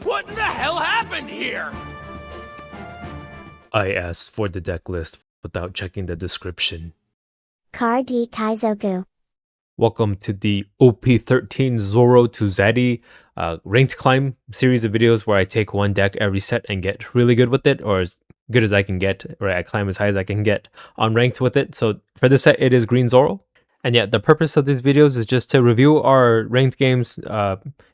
What in the hell happened here? I asked for the deck list without checking the description. Kaizoku. Welcome to the OP13 Zoro to ZADDY ranked climb series of videos where I take one deck every set and get really good with it, or as good as I can get, right? I climb as high as I can get on ranked with it. So for this set, it is Green Zoro. And yeah, the purpose of these videos is just to review our ranked games,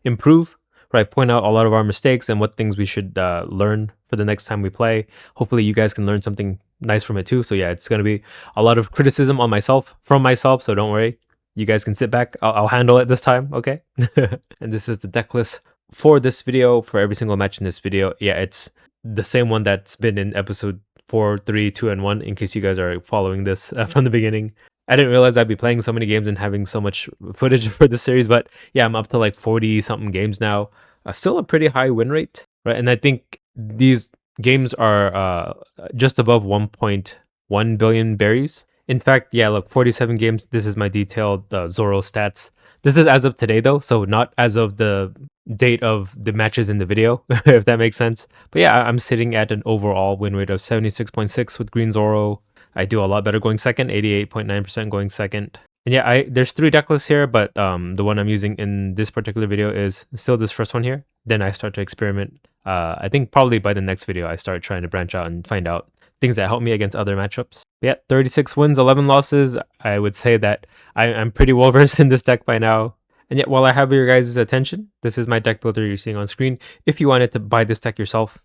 improve, right? Point out a lot of our mistakes and what things we should learn for the next time we play. Hopefully you guys can learn something nice from it too. So yeah, it's going to be a lot of criticism on myself, from myself, so don't worry. You guys can sit back. I'll handle it this time, okay? And this is the deck list for this video, for every single match in this video. Yeah, it's the same one that's been in episode 4, 3, 2, and 1, in case you guys are following this from the beginning. I didn't realize I'd be playing so many games and having so much footage for this series, but yeah, I'm up to like 40-something games now. Still a pretty high win rate, right? And I think these games are just above 1.1 billion berries. In fact, yeah, look, 47 games. This is my detailed Zoro stats. This is as of today, though, so not as of the date of the matches in the video, if that makes sense. But yeah, I'm sitting at an overall win rate of 76.6 with Green Zoro. I do a lot better going second, 88.9% going second. And yeah, there's 3 deck lists here, but the one I'm using in this particular video is still this first one here. Then I start to experiment. I think probably by the next video, I start trying to branch out and find out things that help me against other matchups. Yeah, 36 wins, 11 losses. I would say that I'm pretty well versed in this deck by now. And yet, while I have your guys' attention, this is my deck builder you're seeing on screen. If you wanted to buy this deck yourself,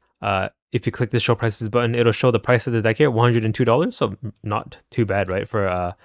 if you click the show prices button, it'll show the price of the deck here, $102. So not too bad, right? For a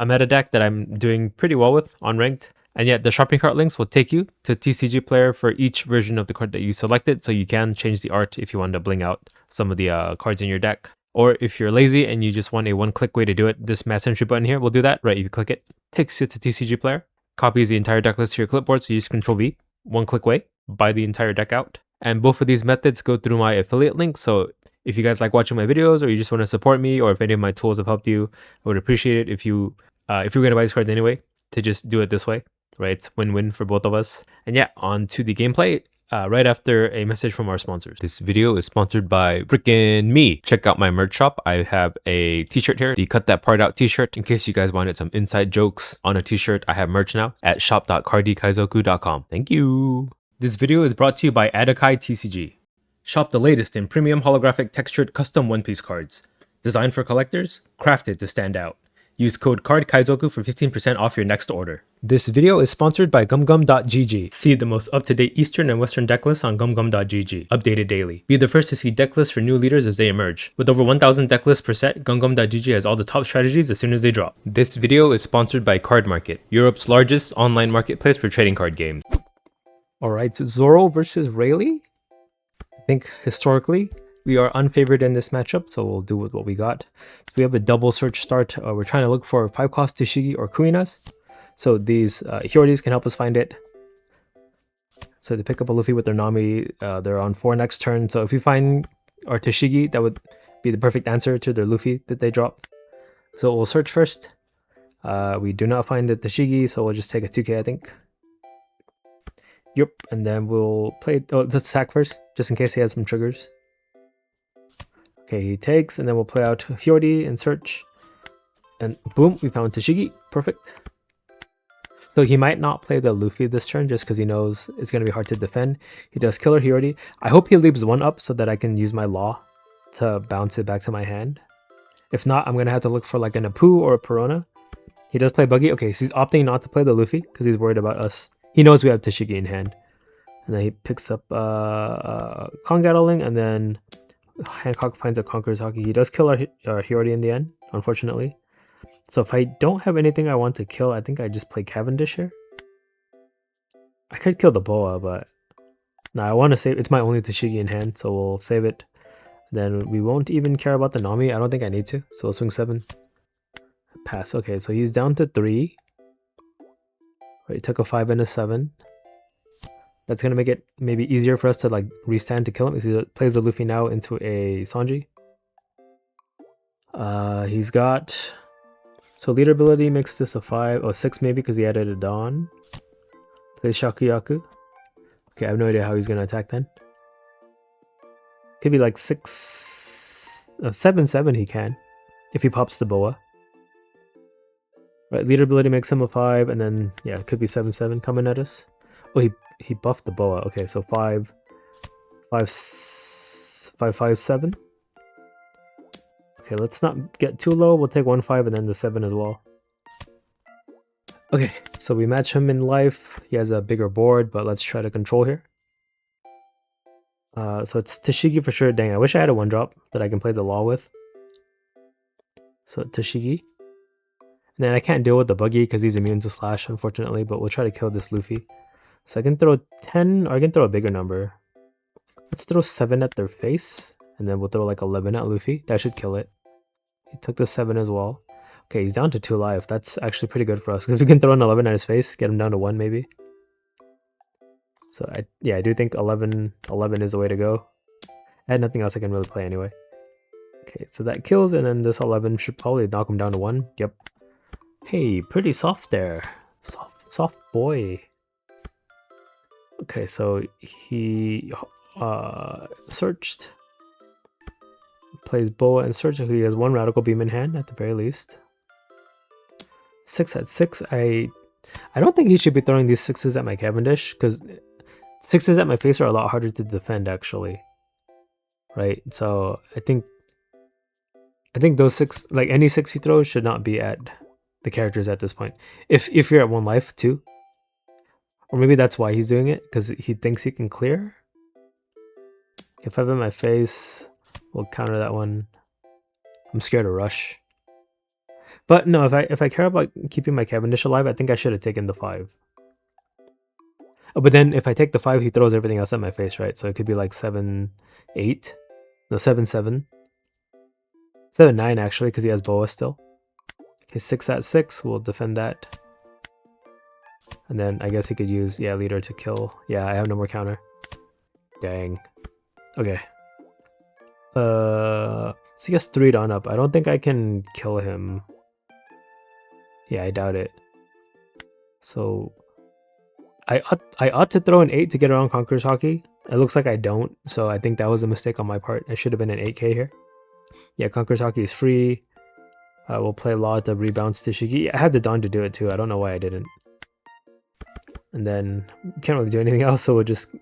meta deck that I'm doing pretty well with on ranked. And yet the shopping cart links will take you to TCG Player for each version of the card that you selected. So you can change the art if you want to bling out some of the cards in your deck. Or if you're lazy and you just want a one-click way to do it, this mass entry button here will do that, right? If you click it, takes you to TCG Player, copies the entire deck list to your clipboard, so you use Control-V, one-click way, buy the entire deck out. And both of these methods go through my affiliate link, so if you guys like watching my videos or you just want to support me, or if any of my tools have helped you, I would appreciate it if you're going to buy these cards anyway, to just do it this way, right? It's win-win for both of us. And yeah, on to the gameplay. Right after a message from our sponsors. This video is sponsored by frickin' me. Check out my merch shop. I have a t-shirt here, the Cut That Part Out t-shirt. In case you guys wanted some inside jokes on a t-shirt, I have merch now at shop.kaizoku.com. Thank you. This video is brought to you by Adakai TCG. Shop the latest in premium holographic textured custom One Piece cards. Designed for collectors, crafted to stand out. Use code KAIZOKU for 15% off your next order. This video is sponsored by gumgum.gg. See the most up-to-date Eastern and Western deck lists on gumgum.gg, updated daily. Be the first to see deck lists for new leaders as they emerge. With over 1,000 deck lists per set, gumgum.gg has all the top strategies as soon as they drop. This video is sponsored by Card Market, Europe's largest online marketplace for trading card games. Alright, Zoro versus Rayleigh. I think historically, we are unfavored in this matchup, so we'll do with what we got. So we have a double search start. We're trying to look for 5-cost Tashigi or Kuinas. So these Hyoris can help us find it. So they pick up a Luffy with their Nami. They're on 4 next turn. So if we find our Tashigi, that would be the perfect answer to their Luffy that they drop. So we'll search first. We do not find the Tashigi, so we'll just take a 2k, I think. Yep, and then we'll play. Oh, let's attack first, just in case he has some triggers. Okay, he takes, and then we'll play out Hyori and search. And boom, we found Tashigi. Perfect. So he might not play the Luffy this turn just because he knows it's going to be hard to defend. He does Killer Hyori. I hope he leaves 1 up so that I can use my Law to bounce it back to my hand. If not, I'm going to have to look for like an Apu or a Perona. He does play Buggy. Okay, so he's opting not to play the Luffy because he's worried about us. He knows we have Tashigi in hand. And then he picks up Kongatling, and then Hancock finds a Conqueror's Hockey. He does kill our Hyori in the end, unfortunately. So if I don't have anything I want to kill, I think I just play Cavendish here. I could kill the Boa, but no, I want to save. It's my only Tashigi in hand, so we'll save it. Then we won't even care about the Nami. I don't think I need to, so we'll swing 7. Pass. Okay, so he's down to 3. Right, he took a 5 and a 7. That's going to make it maybe easier for us to like restand to kill him. He plays the Luffy now into a Sanji. He's got... So leader ability makes this a 5 or 6 maybe because he added a Dawn. Plays Shakuyaku. Okay, I have no idea how he's going to attack then. Could be like 6, 7/7 he can. If he pops the boa. Right, leader ability makes him a 5, and then yeah, it could be 7/7 coming at us. Oh, he buffed the boa. Okay, so 5, 5, 5, 5, 7. Okay, let's not get too low. We'll take 1, 5, and then the 7 as well. Okay, so we match him in life. He has a bigger board, but let's try to control here. So it's Tashigi for sure. Dang, I wish I had a 1-drop that I can play the law with. So Tashigi. And then I can't deal with the buggy because he's immune to slash, unfortunately, but we'll try to kill this Luffy. So I can throw 10, or I can throw a bigger number. Let's throw 7 at their face, and then we'll throw like 11 at Luffy. That should kill it. He took the 7 as well. Okay, he's down to 2 life. That's actually pretty good for us because we can throw an 11 at his face, get him down to 1 maybe. So I do think 11 is the way to go. I had nothing else I can really play anyway. Okay, so that kills, and then this 11 should probably knock him down to 1. Yep. Hey, pretty soft there. Soft boy. Okay, so he searched. Plays boa and search. He has 1 radical beam in hand at the very least. 6 at 6. I don't think he should be throwing these 6s at my Cavendish, because 6s at my face are a lot harder to defend actually. Right? So I think those 6, like any 6 he throws, should not be at the characters at this point. If you're at 1 life too. Or maybe that's why he's doing it, because he thinks he can clear. If I have in my face, we'll counter that one. I'm scared of rush. But no, if I care about keeping my Cavendish alive, I think I should have taken the 5. Oh, but then if I take the 5, he throws everything else at my face, right? So it could be like 7, 8. No, 7, 7. 7, 9 actually, because he has boa still. Okay, 6 at 6, we'll defend that. And then I guess he could use, yeah, leader to kill. Yeah, I have no more counter. Dang. Okay. So he gets 3 on up. I don't think I can kill him. Yeah, I doubt it. So I ought to throw an 8 to get around Conqueror's Hockey. It looks like I don't, so I think that was a mistake on my part. I should have been an 8k here. Yeah, Conqueror's Hockey is free. We'll play Law to rebounds to Shiki. I had the Dawn to do it too. I don't know why I didn't. And then can't really do anything else, so we'll just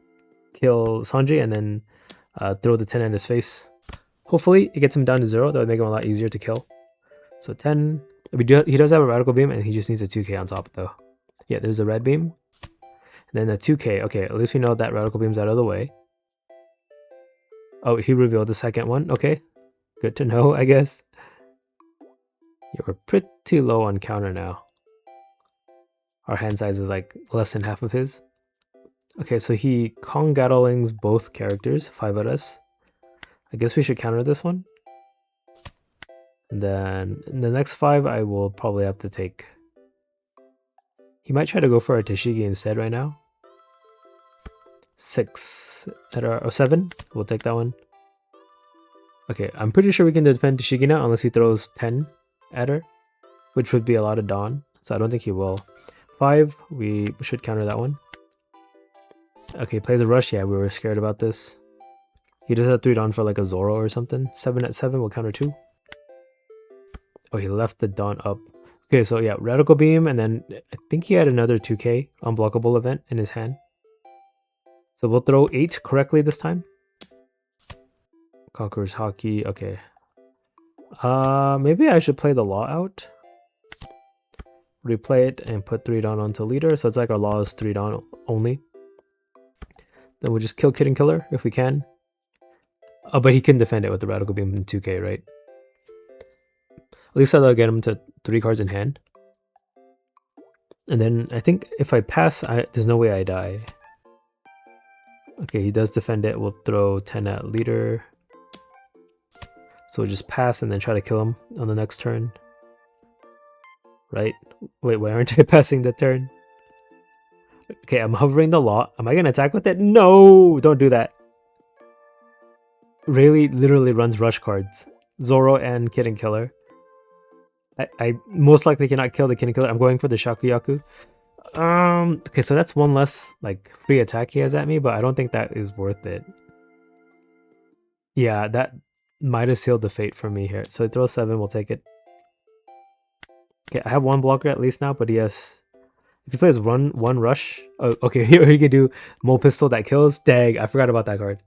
kill Sanji and then throw the 10 in his face. Hopefully it gets him down to 0. That would make him a lot easier to kill. So 10. He does have a radical beam, and he just needs a 2k on top though. Yeah, there's a red beam. And then a 2k. Okay, at least we know that radical beam's out of the way. Oh, he revealed the second one. Okay, good to know, I guess. Yeah, we're pretty low on counter now. Our hand size is like less than half of his. Okay, so he Kong Gattlings both characters, 5 at us. I guess we should counter this one. And then in the next 5, I will probably have to take. He might try to go for a Tashigi instead right now. 6 at our 7. We'll take that one. Okay, I'm pretty sure we can defend Tashigi now unless he throws 10 at her, which would be a lot of Dawn. So I don't think he will. 5, we should counter that one. Okay, plays a rush. Yeah, we were scared about this. He does have 3 Dawn for like a Zoro or something. 7 at 7, we'll counter 2. Oh, he left the Dawn up. Okay, so yeah, Radical Beam, and then I think he had another 2k unblockable event in his hand. So we'll throw 8 correctly this time. Conqueror's Hockey, okay. Maybe I should play the Law out. Replay it and put 3 Dawn onto leader, so it's like our Law is 3 Dawn only. Then we'll just kill Kid and Killer if we can. Oh, but he can defend it with the Radical Beam in 2k, right? At least that'll get him to 3 cards in hand. And then I think if I pass, there's no way I die. Okay, he does defend it. We'll throw 10 at leader. So we'll just pass and then try to kill him on the next turn. Right? Wait, why aren't I passing the turn? Okay, I'm hovering the Law. Am I going to attack with it? No! Don't do that. Rayleigh literally runs rush cards. Zoro and Kid and Killer. I most likely cannot kill the Kid and Killer. I'm going for the Shakuyaku. Okay, so that's one less like free attack he has at me, but I don't think that is worth it. Yeah, that might have sealed the fate for me here. So he throws 7, we'll take it. Okay, I have 1 blocker at least now, but he has... If he plays one rush... Oh, okay, here he can do Mole Pistol that kills. Dang, I forgot about that card.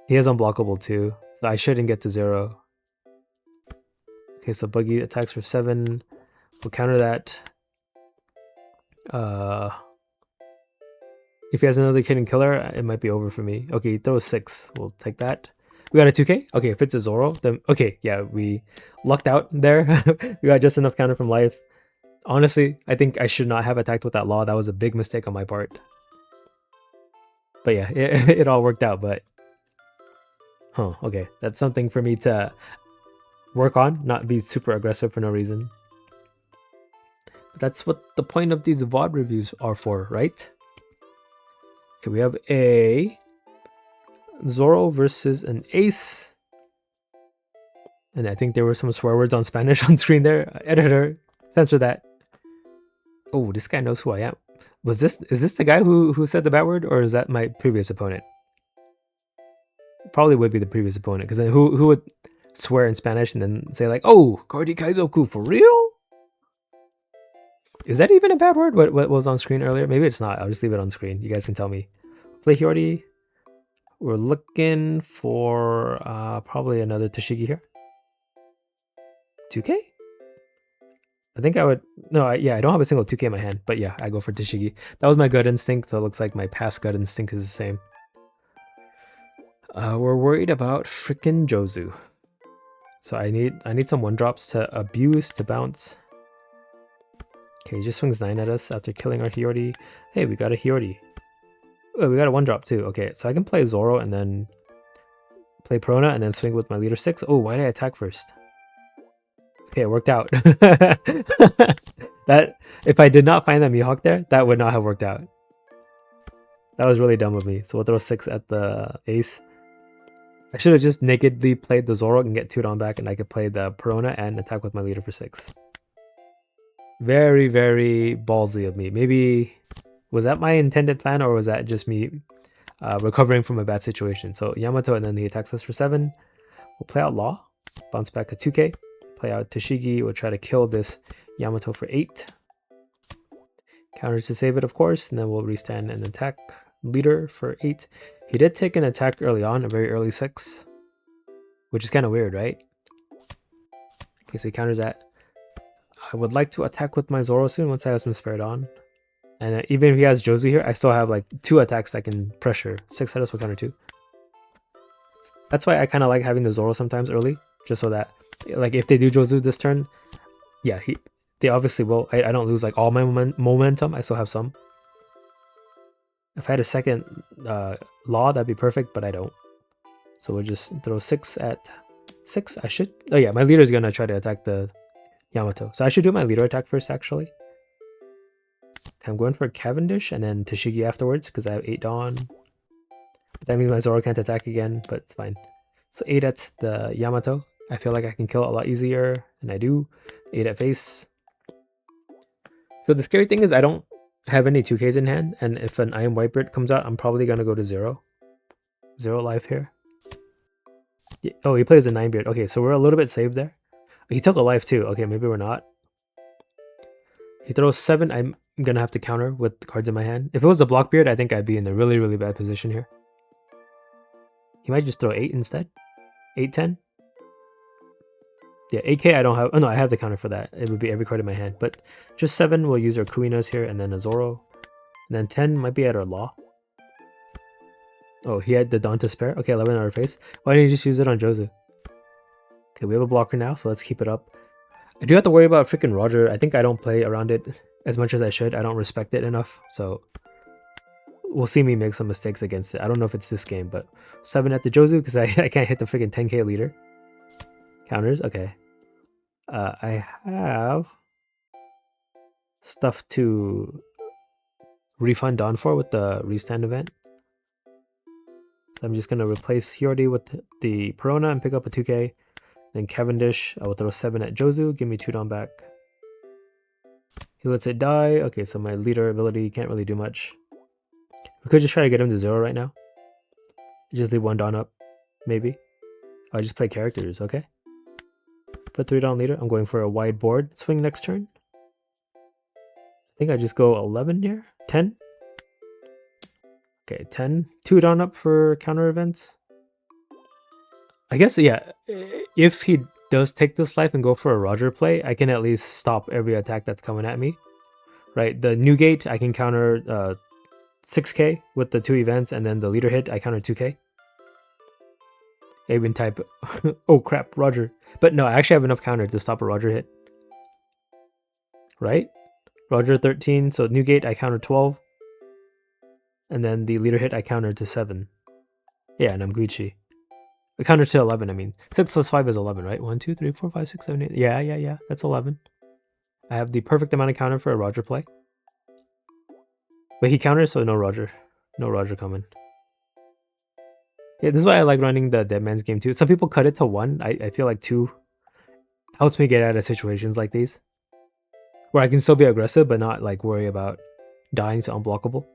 He has unblockable too, so I shouldn't get to 0. Okay, so Buggy attacks for 7. We'll counter that. If he has another Kid and Killer, it might be over for me. Okay, he throws 6. We'll take that. We got a 2k? Okay, if it's a Zoro, then... Okay, yeah, we lucked out there. We got just enough counter from life. Honestly, I think I should not have attacked with that law. That was a big mistake on my part. But yeah, it all worked out, but... Huh, okay. That's something for me to work on, not be super aggressive for no reason. But that's what the point of these VOD reviews are for, right? Okay, we have a Zoro versus an Ace. And I think there were some swear words on Spanish on screen there. Editor, censor that. Oh, this guy knows who I am. Is this the guy who said the bad word, or is that my previous opponent? Probably would be the previous opponent, because then who would swear in Spanish and then say like, "Oh, Cardi Kaizoku for real"? Is that even a bad word? What was on screen earlier? Maybe it's not. I'll just leave it on screen. You guys can tell me. Play Hyori. We're looking for probably another Tashigi here. 2k? I think I would... No, yeah, I don't have a single 2k in my hand. But yeah, I go for Tashigi. That was my gut instinct, so it looks like my past gut instinct is the same. We're worried about freaking Jozu. So I need some 1-drops to abuse, to bounce. Okay, he just swings 9 at us after killing our Hyori. Hey, we got a Hyori. Oh, we got a 1-drop too. Okay, so I can play Zoro and then play Prona and then swing with my leader 6. Oh, why did I attack first? Okay, it worked out. That if I did not find that Mihawk there, that would not have worked out. That was really dumb of me. So we'll throw 6 at the Ace. I should have just nakedly played the Zoro and get 2 on back, and I could play the Perona and attack with my leader for 6. Very, very ballsy of me. Maybe... Was that my intended plan, or was that just me recovering from a bad situation? So Yamato, and then he attacks us for 7. We'll play out Law. Bounce back a 2k. Play out Tashigi. We'll try to kill this Yamato for 8. Counters to save it, of course. And then we'll restand and attack leader for 8. He did take an attack early on, a very early 6. Which is kind of weird, right? Okay, so he counters that. I would like to attack with my Zoro soon once I have some spared on. And even if he has Jozu here, I still have like 2 attacks that can pressure. 6 at us will counter 2. That's why I kind of like having the Zoro sometimes early. Just so that, like, if they do Jozu this turn, yeah, they obviously will. I don't lose like all my momentum. I still have some. If I had a second Law, that'd be perfect, but I don't. So we'll just throw 6 at 6. I should... Oh yeah, my leader is going to try to attack the Yamato. So I should do my leader attack first, actually. I'm going for Cavendish and then Tashigi afterwards because I have 8 Dawn. But that means my Zoro can't attack again, but it's fine. So 8 at the Yamato. I feel like I can kill it a lot easier, and I do. 8 at face. So the scary thing is I don't have any 2Ks in hand, and if an Iron Whitebird comes out, I'm probably going to go to 0. 0 life here. Yeah. Oh, he plays a 9-beard. Okay, so we're a little bit saved there. He took a life too. Okay, maybe we're not. He throws 7. I'm gonna have to counter with the cards in my hand. If it was a Blockbeard, I think I'd be in a really, really bad position here. He might just throw 8 instead. 8, 10. Yeah, 8k I don't have. Oh no, I have the counter for that. It would be every card in my hand. But just 7, we'll use our Kuinas here, and then a Zoro. And then 10 might be at our Law. Oh, he had the Dawn to spare. Okay, 11 on our face. Why didn't you just use it on Jozu? Okay, we have a blocker now, so let's keep it up. I do have to worry about freaking Roger. I think I don't play around it as much as I should. I don't respect it enough, so we'll see me make some mistakes against it. I don't know if it's this game, but 7 at the Jozu because I can't hit the freaking 10k leader. Counters, okay. I have stuff to refund Dawn for with the restand event. So I'm just going to replace Hyori with the Perona and pick up a 2k. Then Cavendish, I will throw 7 at Jozu, give me 2 Dawn back. He lets it die. Okay, so my leader ability can't really do much. We could just try to get him to 0 right now. Just leave 1 Dawn up. maybe. I just play characters, okay? Put 3 down leader. I'm going for a wide board. Swing next turn. I think I just go 11 here. 10. Okay, 10. 2 down up for counter events. I guess, yeah, if he does take this life and go for a Roger play, I can at least stop every attack that's coming at me. Right, the new gate, I can counter 6k with the 2 events, and then the leader hit, I counter 2k. I even type, oh crap, Roger. But no, I actually have enough counter to stop a Roger hit. Right? Roger 13, so new gate, I counter 12. And then the leader hit, I counter to 7. Yeah, and I'm Gucci. I counter to 11, I mean. 6 plus 5 is 11, right? 1, 2, 3, 4, 5, 6, 7, 8. Yeah, that's 11. I have the perfect amount of counter for a Roger play. But he counters, so no Roger. No Roger coming. Yeah, this is why I like running the Dead Man's Game too. Some people cut it to 1. I feel like 2 helps me get out of situations like these. Where I can still be aggressive, but not like worry about dying to unblockable.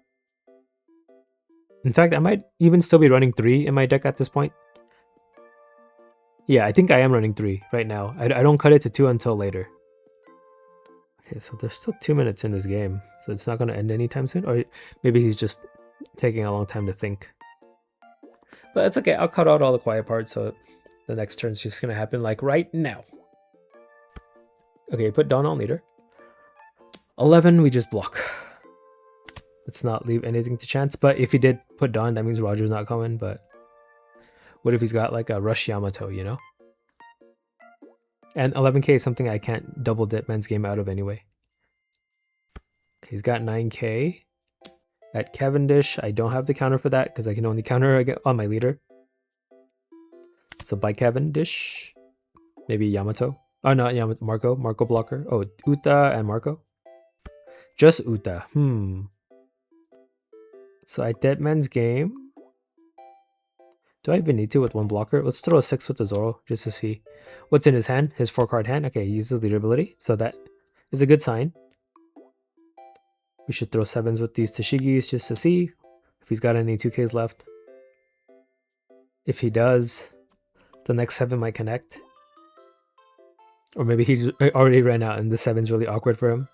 In fact, I might even still be running 3 in my deck at this point. Yeah, I think I am running 3 right now. I don't cut it to 2 until later. Okay, so there's still 2 minutes in this game. So it's not going to end anytime soon. Or maybe he's just taking a long time to think. But it's okay. I'll cut out all the quiet parts. So the next turn's just going to happen like right now. Okay, put Dawn on leader. 11, we just block. Let's not leave anything to chance. But if he did put Dawn, that means Roger's not coming. But what if he's got like a Rush Yamato, you know? And 11k is something I can't double Dead Man's Game out of anyway. Okay, he's got 9k. At Cavendish, I don't have the counter for that because I can only counter on my leader. So by Cavendish, maybe Yamato. Oh, not Yamato, Marco. Marco blocker. Oh, Uta and Marco. Just Uta. So at Dead Man's Game, do I even need to with 1 blocker? Let's throw a 6 with the Zoro just to see what's in his hand. His 4-card hand. Okay, he uses leader ability. So that is a good sign. We should throw 7s with these Tashigis just to see if he's got any 2Ks left. If he does, the next 7 might connect. Or maybe he already ran out and the 7's really awkward for him.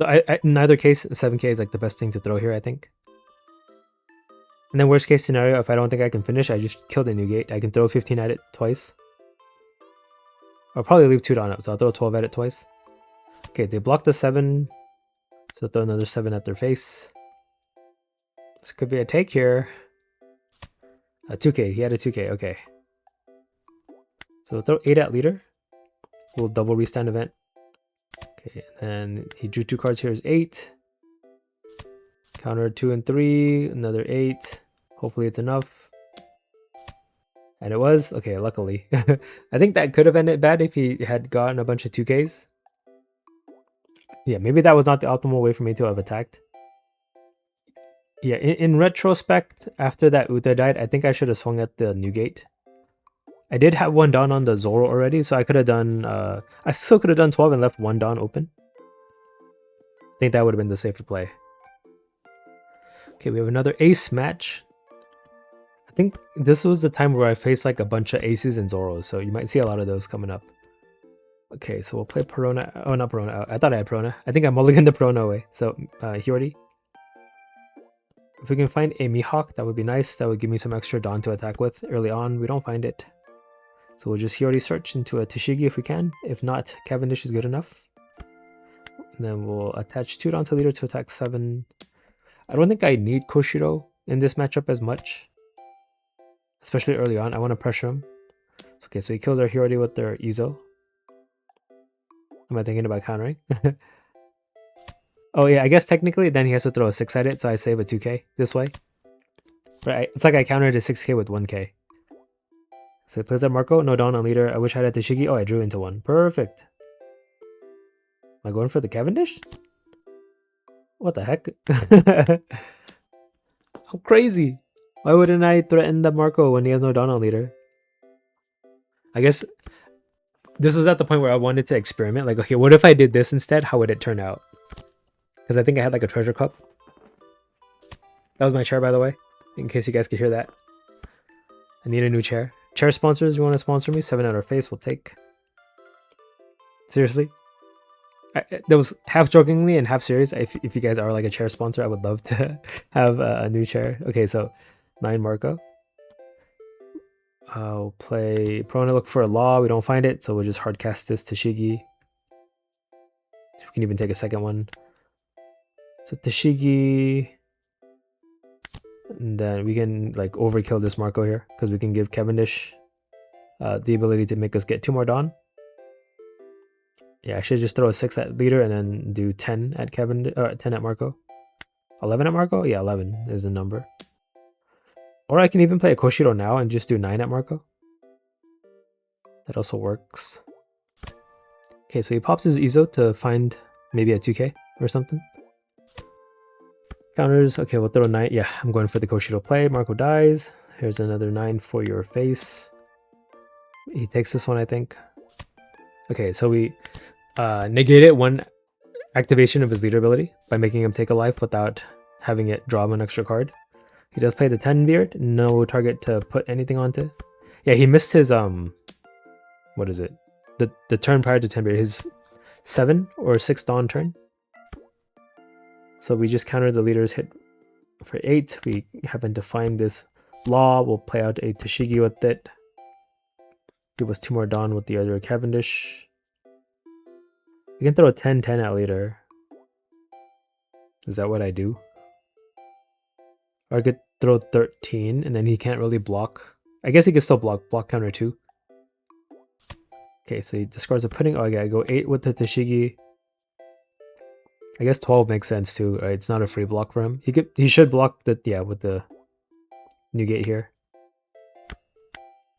So in either case, 7k is like the best thing to throw here, I think. And then worst case scenario, if I don't think I can finish, I just kill the new gate. I can throw 15 at it twice. I'll probably leave 2 down up, so I'll throw 12 at it twice. Okay, they block the 7. So throw another 7 at their face. This could be a take here. 2k, he had a 2k, okay. So we'll throw 8 at leader. We'll double restand event. Okay, and he drew 2 cards here is 8. Counter 2 and 3, another 8. Hopefully it's enough. And it was. Okay, luckily. I think that could have ended bad if he had gotten a bunch of 2Ks. Yeah, maybe that was not the optimal way for me to have attacked. Yeah, in retrospect, after that Uta died, I think I should have swung at the new gate. I did have 1 down on the Zoro already, so I could have done... I still could have done 12 and left 1 down open. I think that would have been the safer play. Okay, we have another ace match. I think this was the time where I faced like a bunch of aces and Zoros, so you might see a lot of those coming up. Okay, so we'll play Perona. Oh, not Perona. I thought I had Perona. I think I mulliganed the Perona away. So, Hyordi. If we can find a Mihawk, that would be nice. That would give me some extra Dawn to attack with early on. We don't find it. So we'll just Hyordi search into a Tashigi if we can. If not, Cavendish is good enough. And then we'll attach 2 Dawn to leader to attack 7. I don't think I need Koshiro in this matchup as much. Especially early on. I want to pressure him. Okay, so he kills our Hyordi with their Izo. Am I thinking about countering? Oh yeah, I guess technically then he has to throw a 6 at it, so I save a 2k this way. Right, it's like I countered a 6k with 1k. So he plays that Marco, no Dawn on leader. I wish I had a Tashigi. Oh, I drew into 1. Perfect. Am I going for the Cavendish? What the heck? How crazy. Why wouldn't I threaten the Marco when he has no Dawn on leader? I guess this was at the point where I wanted to experiment. Like, okay, what if I did this instead? How would it turn out? Because I think I had like a treasure cup. That was my chair, by the way, in case you guys could hear that. I need a new chair. Chair sponsors, you want to sponsor me? 7 out of face, we'll take. Seriously? That was half jokingly and half serious. If you guys are like a chair sponsor, I would love to have a new chair. Okay, so 9 Marco. I'll play Prona, look for a law. We don't find it, so we'll just hardcast this Tashigi. So we can even take a second one. So Tashigi. And then we can like overkill this Marco here because we can give Cavendish the ability to make us get 2 more Dawn. Yeah, I should just throw a 6 at leader and then do 10 at Cavendish, 10 at Marco. 11 at Marco? Yeah, 11 is the number. Or I can even play a Koshiro now and just do 9 at Marco. That also works. Okay, so he pops his Izo to find maybe a 2k or something. Counters. Okay, we'll throw 9. Yeah, I'm going for the Koshiro play. Marco dies. Here's another 9 for your face. He takes this one, I think. Okay, so we negated 1 activation of his leader ability by making him take a life without having it draw him an extra card. He does play the 10 beard. No target to put anything onto. Yeah, he missed his what is it? The turn prior to 10 beard. His 7 or 6 Dawn turn. So we just counter the leader's hit for 8. We happen to find this law. We'll play out a Tashigi with it. Give us 2 more Dawn with the other Cavendish. We can throw a 10-10 at leader. Is that what I do? Or I could throw 13 and then he can't really block. I guess he could still block counter 2. Okay, so he discards a pudding. Oh, I gotta go 8 with the Tashigi. I guess 12 makes sense too, right? It's not a free block for him. He should block the with the new gate here.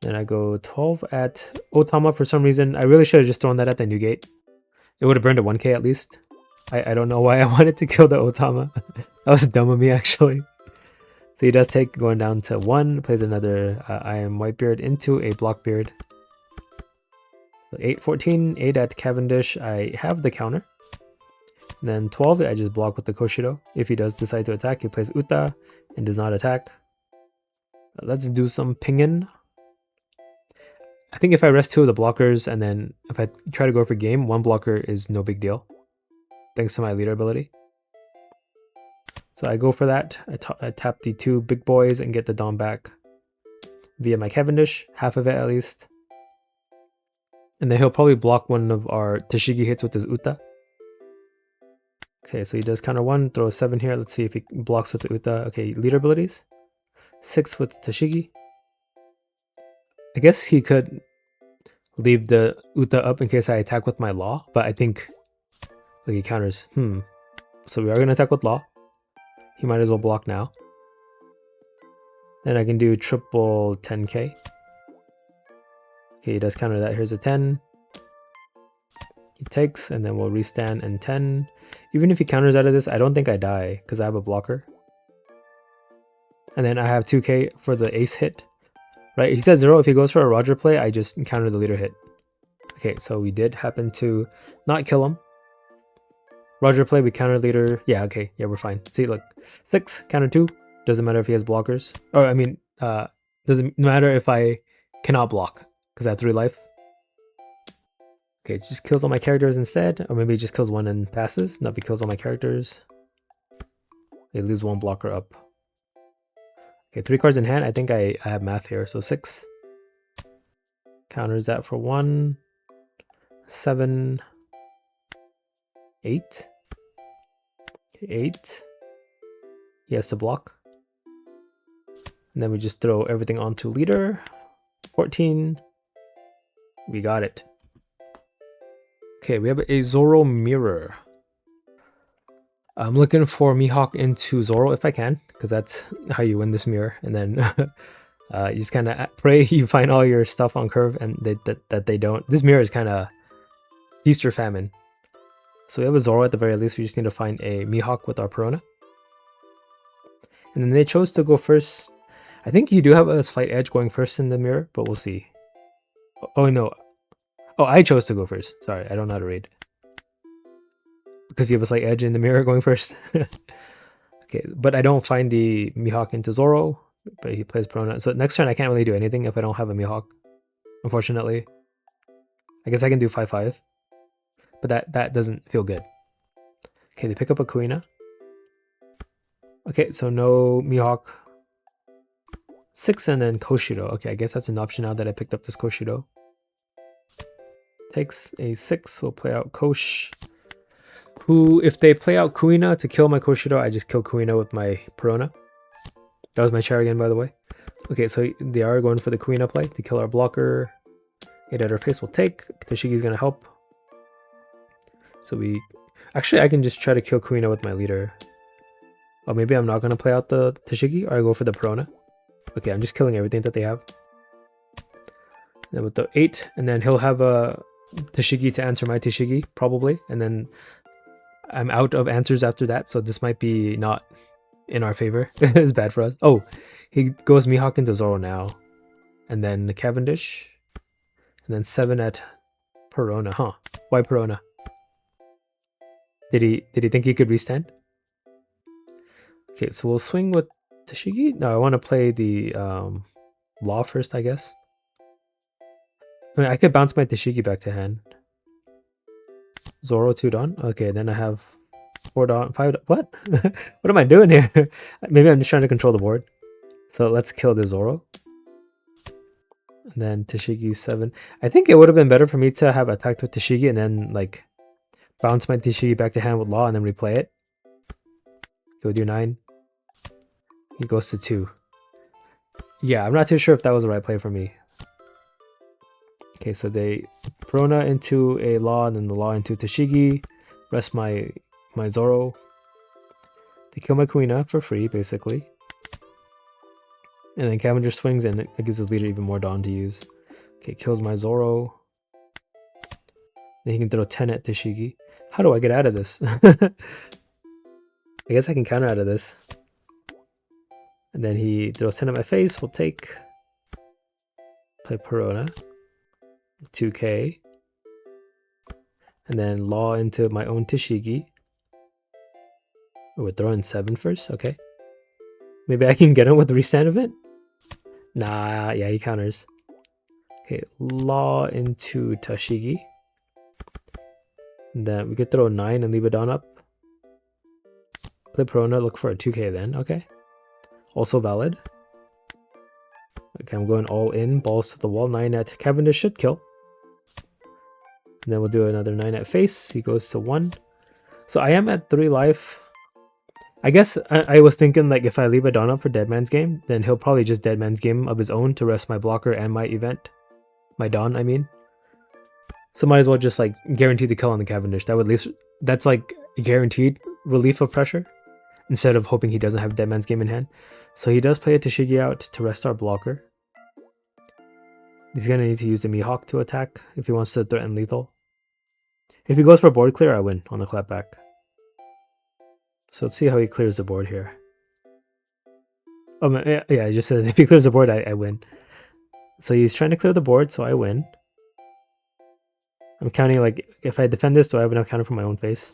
Then I go 12 at Otama for some reason. I really should have just thrown that at the new gate. It would have burned a 1k at least. I don't know why I wanted to kill the Otama. That was dumb of me actually. So he does take going down to 1, plays another I am Whitebeard into a Blockbeard. So 8, 14, 8 at Cavendish. I have the counter. And then 12, I just block with the Koshiro. If he does decide to attack, he plays Uta and does not attack. Let's do some pingin. I think if I rest 2 of the blockers and then if I try to go for game, 1 blocker is no big deal. Thanks to my leader ability. So I go for that. I tap the 2 big boys and get the Dawn back via my Cavendish, half of it at least. And then he'll probably block one of our Tashigi hits with his Uta. Okay, so he does counter 1, throw a 7 here. Let's see if he blocks with the Uta. Okay, leader abilities. 6 with Tashigi. I guess he could leave the Uta up in case I attack with my Law, but I think like he counters. So we are going to attack with Law. He might as well block now. Then I can do triple 10k. Okay, he does counter that. Here's a 10. He takes, and then we'll restand and 10. Even if he counters out of this, I don't think I die because I have a blocker. And then I have 2k for the ace hit. Right, he says 0. If he goes for a Roger play, I just counter the leader hit. Okay, so we did happen to not kill him. Roger play, we counter leader. Yeah, okay, yeah, we're fine. See, look, 6, counter 2. Doesn't matter if he has blockers. Or, I mean, doesn't matter if I cannot block because I have 3 life. Okay, it just kills all my characters instead. Or maybe it just kills 1 and passes. No, it kills all my characters. It leaves 1 blocker up. Okay, 3 cards in hand. I think I have math here. So 6. Counters that for 1. 7. 8. 8. He has to block. And then we just throw everything onto leader. 14. We got it. Okay, we have a Zoro mirror. I'm looking for Mihawk into Zoro if I can, because that's how you win this mirror. And then you just kind of pray you find all your stuff on curve and that they don't. This mirror is kind of feast or famine. So we have a Zoro at the very least. We just need to find a Mihawk with our Perona. And then they chose to go first. I think you do have a slight edge going first in the mirror, but we'll see. Oh, no. Oh, I chose to go first. Sorry, I don't know how to read. Because you have a slight edge in the mirror going first. Okay, but I don't find the Mihawk into Zoro. but he plays Perona. So next turn I can't really do anything if I don't have a Mihawk, unfortunately. I guess I can do 5-5, but that doesn't feel good. Okay, they pick up a Kuina. Okay, so no Mihawk. 6 and then Koshido. Okay, I guess that's an option now that I picked up this Koshido. Takes a 6, we'll play out Kosh. Who, if they play out Kuina to kill my Koshido, I just kill Kuina with my Perona. That was my chair again, by the way. Okay, so they are going for the Kuina play to kill our blocker. 8 at our face will take. Tashigi's gonna help. So we... Actually, I can just try to kill Kuina with my leader. Oh, maybe I'm not gonna play out the Tashigi, or I go for the Perona. Okay, I'm just killing everything that they have. Then with the 8, and then he'll have a Tashigi to answer my Tashigi, probably. And then I'm out of answers after that, so this might be not in our favor. It's bad for us. Oh, he goes Mihawk into Zoro now. And then Cavendish. And then 7 at Perona, huh? Why Perona? Did he think he could restand? Okay, so we'll swing with Tashigi. No, I want to play the Law first, I guess. I mean, I could bounce my Tashigi back to hand. Zoro 2 Dawn. Okay, then I have 4 Dawn, 5 Dawn. What? What am I doing here? Maybe I'm just trying to control the board. So let's kill the Zoro. And then Tashigi 7. I think it would have been better for me to have attacked with Tashigi and then like bounce my Tashigi back to hand with Law and then replay it. Go do 9. He goes to 2. Yeah, I'm not too sure if that was the right play for me. Okay, so they Perona into a Law and then the Law into Tashigi. Rest my Zoro. They kill my Kuina for free, basically. And then Cavendish swings and it gives his leader even more Dawn to use. Okay, kills my Zoro. Then he can throw 10 at Tashigi. How do I get out of this? I guess I can counter out of this. And then he throws 10 at my face. We'll take. Play Perona. 2k. And then Law into my own Tashigi. Oh, we're throwing 7 first? Okay. Maybe I can get him with the restand event? Nah, yeah, he counters. Okay, Law into Tashigi. And then we could throw 9 and leave a Dawn up. Play Perona, look for a 2k then, okay. Also valid. Okay, I'm going all in, balls to the wall. 9 at Cavendish should kill. And then we'll do another 9 at face. He goes to 1. So I am at 3 life. I guess I was thinking like if I leave a Dawn up for Deadman's Game, then he'll probably just Deadman's Game of his own to rest my blocker and my event. My Dawn, I mean. So might as well just like guarantee the kill on the Cavendish. That would at least, that's like guaranteed relief of pressure instead of hoping he doesn't have Deadman's Game in hand. So he does play a Tashigi out to rest our blocker. He's going to need to use the Mihawk to attack if he wants to threaten lethal. If he goes for board clear, I win on the clapback. So let's see how he clears the board here. Oh, yeah, I just said if he clears the board, I win. So he's trying to clear the board, so I win. I'm counting like, if I defend this, do I have enough counter for my own face?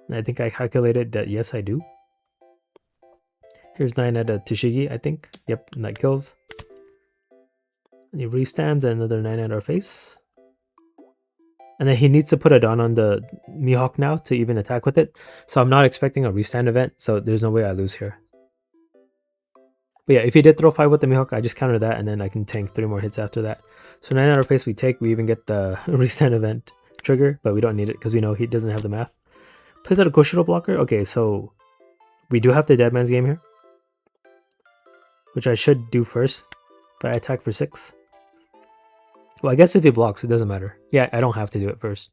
And I think I calculated that yes, I do. Here's 9 at a Tashigi, I think. Yep, and that kills. And he restands and another 9 at our face. And then he needs to put a Dawn on the Mihawk now to even attack with it. So I'm not expecting a restand event, so there's no way I lose here. But yeah, if he did throw 5 with the Mihawk, I just counter that and then I can tank 3 more hits after that. So 9 at our face we take, we even get the restand event trigger, but we don't need it because we know he doesn't have the math. Plays out a Koshiro blocker. Okay, so we do have the Deadman's Game here, which I should do first, but I attack for 6. Well, I guess if he blocks, it doesn't matter. Yeah, I don't have to do it first.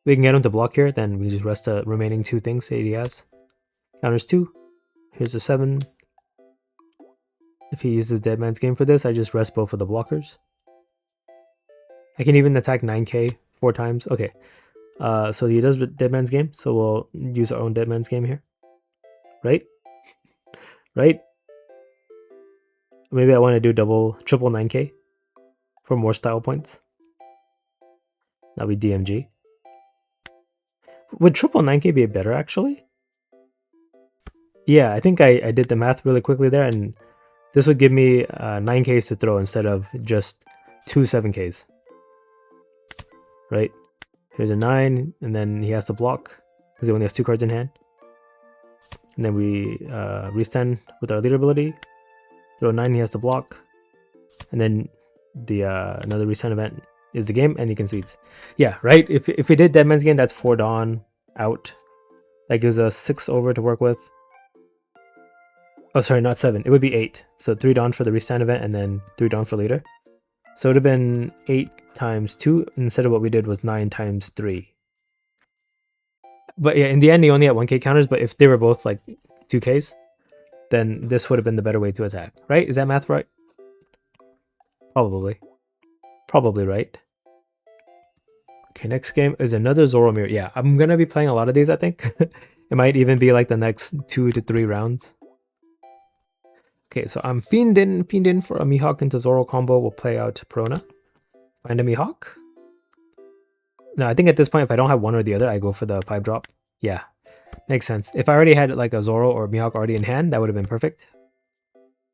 We can get him to block here, then we just rest the remaining 2 things that he has. Counters 2. Here's the 7. If he uses Deadman's Game for this, I just rest both of the blockers. I can even attack 9k 4 times. Okay. So he does Deadman's Game, so we'll use our own Deadman's Game here. Right? Right? Maybe I want to do triple 9k for more style points. That'll be DMG. Would triple 9k be better actually? Yeah, I think I did the math really quickly there, and this would give me 9Ks to throw instead of just 2 7Ks. Right? Here's a 9, and then he has to block because he only has 2 cards in hand. And then we restand with our leader ability. Throw 9, he has to block. And then the another restand event is the game, and he concedes. Yeah, right? If we did Dead Man's Game, that's 4 Dawn out. That gives us 6 over to work with. Oh, sorry, not 7. It would be 8. So 3 Dawn for the restand event, and then 3 Dawn for leader. So it would have been 8 times 2, instead of what we did was 9 times 3. But yeah, in the end, he only had 1K counters, but if they were both like 2Ks, then this would have been the better way to attack, right? Is that math right? Probably. Probably right. Okay, next game is another Zoro mirror. Yeah, I'm going to be playing a lot of these, I think. It might even be like the next 2 to 3 rounds. Okay, so I'm fiend in for a Mihawk into Zoro combo. We'll play out Perona. Find a Mihawk. No, I think at this point, if I don't have one or the other, I go for the 5 drop. Yeah, makes sense. If I already had like a Zoro or Mihawk already in hand, that would have been perfect.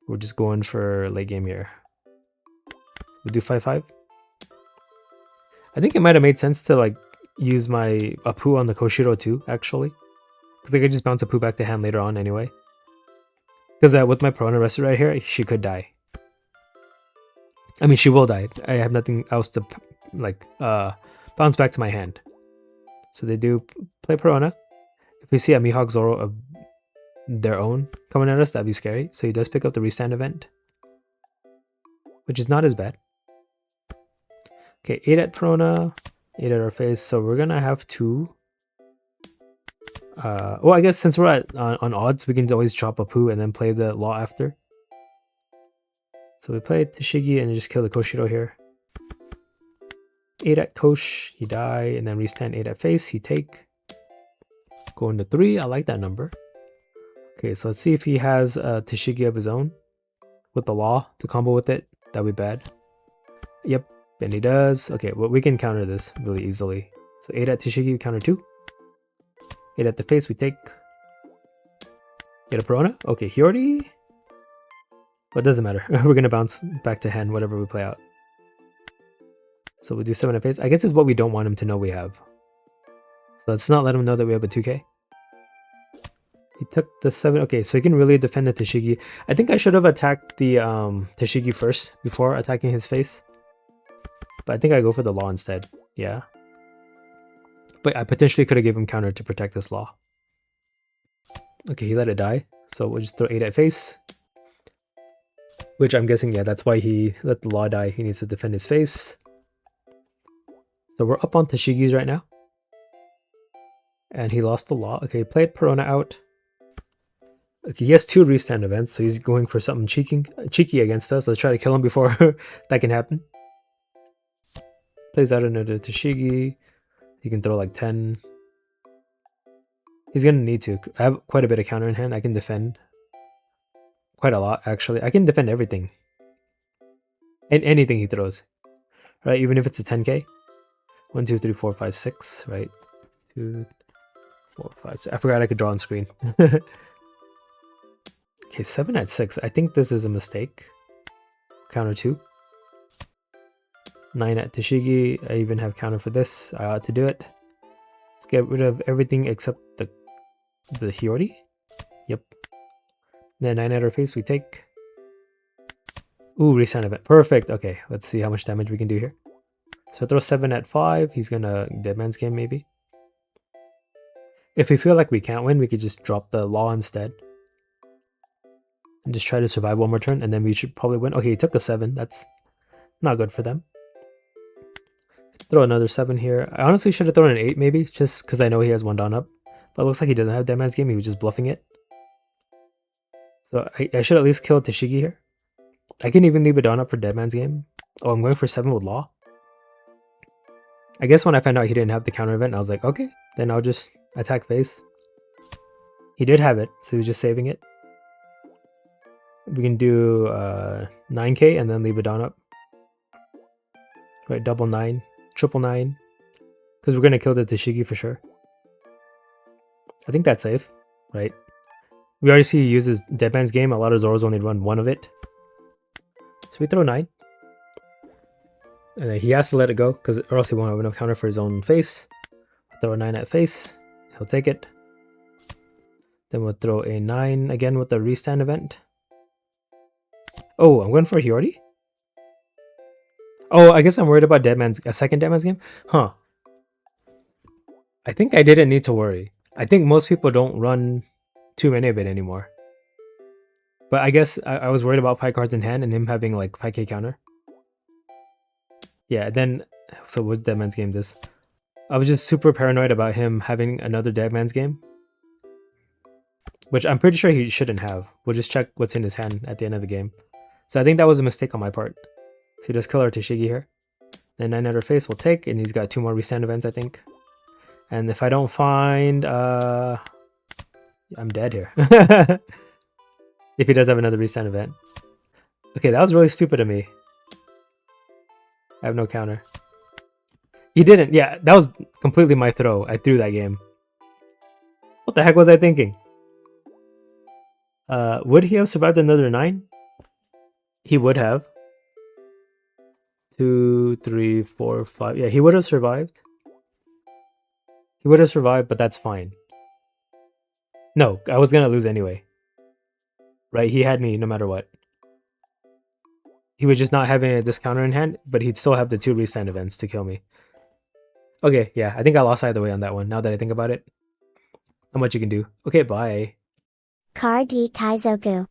We're just going for late game here. We'll do 5-5. I think it might have made sense to like use my Apu on the Koshiro too, actually. Because they could just bounce Apu back to hand later on anyway. Because with my Perona rested right here, she could die. I mean, she will die. I have nothing else to like bounce back to my hand. So they do play Perona. If we see a Mihawk Zoro of their own coming at us, that'd be scary. So he does pick up the restand event, which is not as bad. Okay, 8 at Perona, 8 at our face. So we're gonna have to. Well, I guess since we're at on odds, we can always chop Apu and then play the Law after. So we play Tashigi and just kill the Koshiro here. 8 at Kosh, he die, and then restand 8 at face, he take. Going to 3, I like that number. Okay, so let's see if he has Tashigi of his own with the Law to combo with it. That'd be bad. Yep, and he does. Okay, well, we can counter this really easily. So 8 at Tashigi, we counter 2. 8 at the face, we take. Get a Perona. Okay, he already. Well, it doesn't matter. We're gonna bounce back to hand, whatever we play out. So we do 7 at face. I guess it's what we don't want him to know we have. So let's not let him know that we have a 2K. He took the 7. Okay, so he can really defend the Tashigi. I think I should have attacked the Tashigi first before attacking his face. But I think I go for the Law instead. Yeah. But I potentially could have given him counter to protect this Law. Okay, he let it die. So we'll just throw 8 at face. Which I'm guessing, yeah, that's why he let the Law die. He needs to defend his face. So we're up on Tashigi's right now. And he lost the Law. Okay, he played Perona out. Okay, he has 2 restand events, so he's going for something cheeky against us. Let's try to kill him before that can happen. Plays out another Tashigi. He can throw like 10. He's going to need to. I have quite a bit of counter in hand. I can defend. Quite a lot, actually. I can defend everything. And anything he throws. Right, even if it's a 10K. 1, 2, 3, 4, 5, 6, right? 2, 4, 5, 6. I forgot I could draw on screen. Okay, 7 at 6. I think this is a mistake. Counter 2. 9 at Tashigi. I even have counter for this. I ought to do it. Let's get rid of everything except the Hiyori. Yep. Then 9 at our face, we take. Ooh, restand event. Perfect. Okay, let's see how much damage we can do here. So throw 7 at 5. He's gonna Dead Man's Game maybe. If we feel like we can't win, we could just drop the Law instead. And just try to survive one more turn, and then we should probably win. Okay, he took the 7. That's not good for them. Throw another 7 here. I honestly should have thrown an 8 maybe, just because I know he has 1 down up. But it looks like he doesn't have Dead Man's Game. He was just bluffing it. So I should at least kill Tashigi here. I can even leave a down up for Dead Man's Game. Oh, I'm going for 7 with Law. I guess when I found out he didn't have the counter event, I was like, okay, then I'll just attack face. He did have it, so he was just saving it. We can do 9K and then leave a down up. Right, double 9, triple 9. Because we're going to kill the Tashigi for sure. I think that's safe, right? We already see he uses Deadman's game. A lot of Zoros only run one of it. So we throw 9. And then he has to let it go, because or else he won't have enough counter for his own face. Throw a 9 at face. He'll take it. Then we'll throw a 9 again with the restand event. Oh, I'm going for Hiyori? Oh, I guess I'm worried about a second Deadman's game? Huh. I think I didn't need to worry. I think most people don't run too many of it anymore. But I guess I was worried about 5 cards in hand and him having like 5k counter. Yeah, then, so what Deadman's game this? I was just super paranoid about him having another Deadman's game. Which I'm pretty sure he shouldn't have. We'll just check what's in his hand at the end of the game. So I think that was a mistake on my part. So he does kill our Tashigi here. Then 9 at her face will take, and he's got 2 more restand events, I think. And if I don't find, I'm dead here. If he does have another restand event. Okay, that was really stupid of me. I have no counter. He didn't. Yeah, that was completely my throw. I threw that game. What the heck was I thinking? Would he have survived another 9? He would have. 2, 3, 4, 5. Yeah, he would have survived. He would have survived, but that's fine. No, I was gonna lose anyway. Right? He had me no matter what. He was just not having a discounter in hand, but he'd still have the 2 restand events to kill me. Okay, yeah, I think I lost either way on that one, now that I think about it. Not much you can do. Okay, bye. Car D Kaizoku.